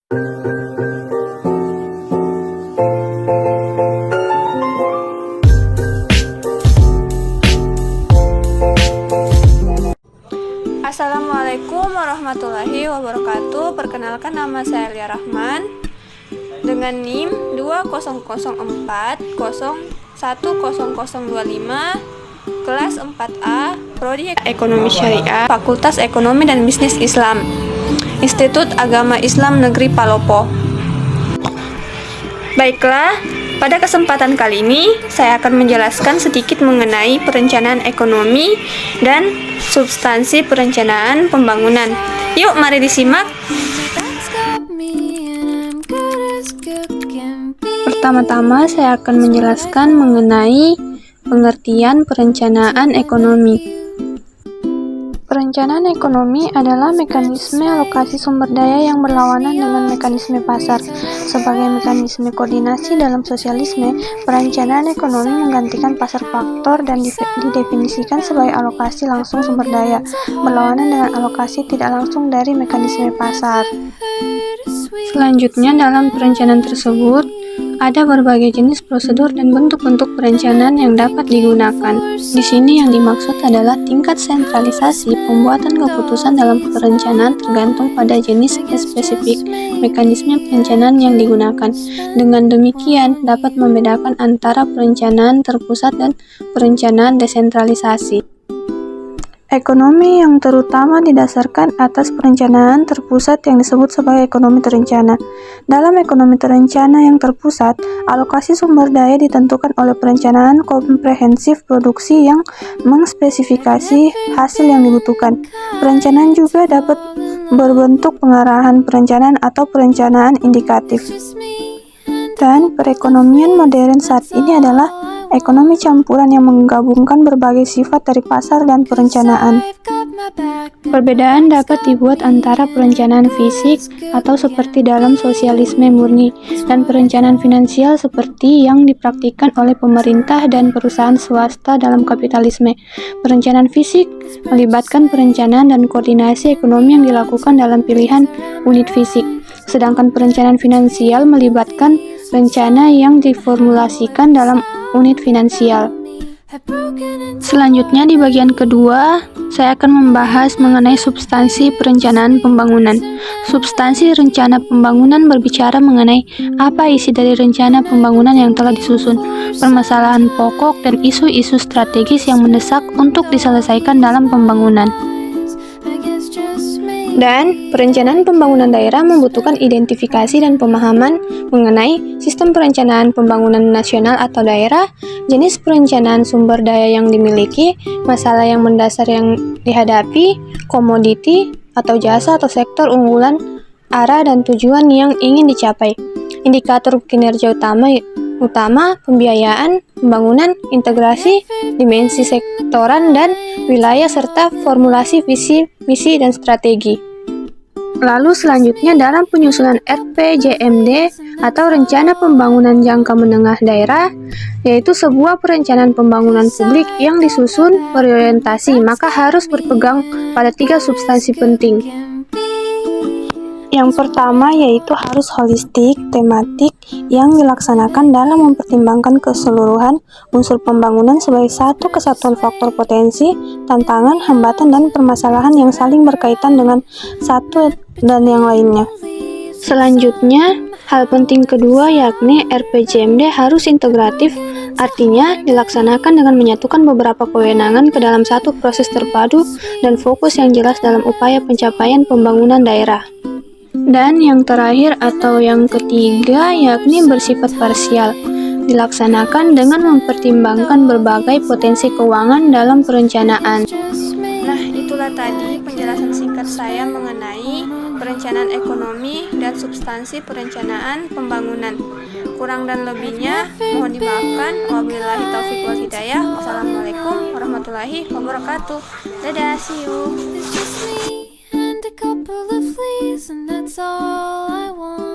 Assalamualaikum warahmatullahi wabarakatuh. Perkenalkan, nama saya Lia Rahman dengan NIM 2004010025, kelas 4A, Prodi Ekonomi Syariah, Fakultas Ekonomi dan Bisnis Islam, Institut Agama Islam Negeri Palopo. Baiklah, pada kesempatan kali ini saya akan menjelaskan sedikit mengenai perencanaan ekonomi dan substansi perencanaan pembangunan. Yuk, mari disimak. Pertama-tama saya akan menjelaskan mengenai pengertian perencanaan ekonomi. Perencanaan ekonomi adalah mekanisme alokasi sumber daya yang berlawanan dengan mekanisme pasar. Sebagai mekanisme koordinasi dalam sosialisme, perencanaan ekonomi menggantikan pasar faktor dan didefinisikan sebagai alokasi langsung sumber daya, berlawanan dengan alokasi tidak langsung dari mekanisme pasar. Selanjutnya, dalam perencanaan tersebut, ada berbagai jenis prosedur dan bentuk-bentuk perencanaan yang dapat digunakan. Di sini yang dimaksud adalah tingkat sentralisasi pembuatan keputusan dalam perencanaan tergantung pada jenis spesifik mekanisme perencanaan yang digunakan. Dengan demikian, dapat membedakan antara perencanaan terpusat dan perencanaan desentralisasi. Ekonomi yang terutama didasarkan atas perencanaan terpusat yang disebut sebagai ekonomi terencana. Dalam ekonomi terencana yang terpusat, alokasi sumber daya ditentukan oleh perencanaan komprehensif produksi yang mengspesifikasi hasil yang dibutuhkan. Perencanaan juga dapat berbentuk pengarahan perencanaan atau perencanaan indikatif. Dan perekonomian modern saat ini adalah ekonomi campuran yang menggabungkan berbagai sifat dari pasar dan perencanaan. Perbedaan dapat dibuat antara perencanaan fisik atau seperti dalam sosialisme murni dan perencanaan finansial seperti yang dipraktikkan oleh pemerintah dan perusahaan swasta dalam kapitalisme. Perencanaan fisik melibatkan perencanaan dan koordinasi ekonomi yang dilakukan dalam pilihan unit fisik, sedangkan perencanaan finansial melibatkan rencana yang diformulasikan dalam unit finansial. Selanjutnya, di bagian kedua, saya akan membahas mengenai substansi perencanaan pembangunan. Substansi rencana pembangunan berbicara mengenai apa isi dari rencana pembangunan yang telah disusun, permasalahan pokok dan isu-isu strategis yang mendesak untuk diselesaikan dalam pembangunan. Dan perencanaan pembangunan daerah membutuhkan identifikasi dan pemahaman mengenai sistem perencanaan pembangunan nasional atau daerah, jenis perencanaan sumber daya yang dimiliki, masalah yang mendasar yang dihadapi, komoditi atau jasa atau sektor unggulan, arah dan tujuan yang ingin dicapai, indikator kinerja utama, pembiayaan, pembangunan, integrasi, dimensi sektoran dan wilayah, serta formulasi visi, misi, dan strategi. Lalu selanjutnya, dalam penyusunan RPJMD atau Rencana Pembangunan Jangka Menengah Daerah, yaitu sebuah perencanaan pembangunan publik yang disusun berorientasi, maka harus berpegang pada 3 substansi penting. Yang pertama yaitu harus holistik, tematik, yang dilaksanakan dalam mempertimbangkan keseluruhan unsur pembangunan sebagai satu kesatuan faktor potensi, tantangan, hambatan, dan permasalahan yang saling berkaitan dengan satu dan yang lainnya. Selanjutnya, hal penting kedua yakni RPJMD harus integratif, artinya dilaksanakan dengan menyatukan beberapa kewenangan ke dalam satu proses terpadu dan fokus yang jelas dalam upaya pencapaian pembangunan daerah. Dan yang terakhir atau yang ketiga yakni bersifat parsial, dilaksanakan dengan mempertimbangkan berbagai potensi keuangan dalam perencanaan. Nah, itulah tadi penjelasan singkat saya mengenai perencanaan ekonomi dan substansi perencanaan pembangunan. Kurang dan lebihnya mohon dimaafkan. Wabillahi taufiq wal hidayah. Wassalamualaikum warahmatullahi wabarakatuh. Dadah, see you. And that's all I want.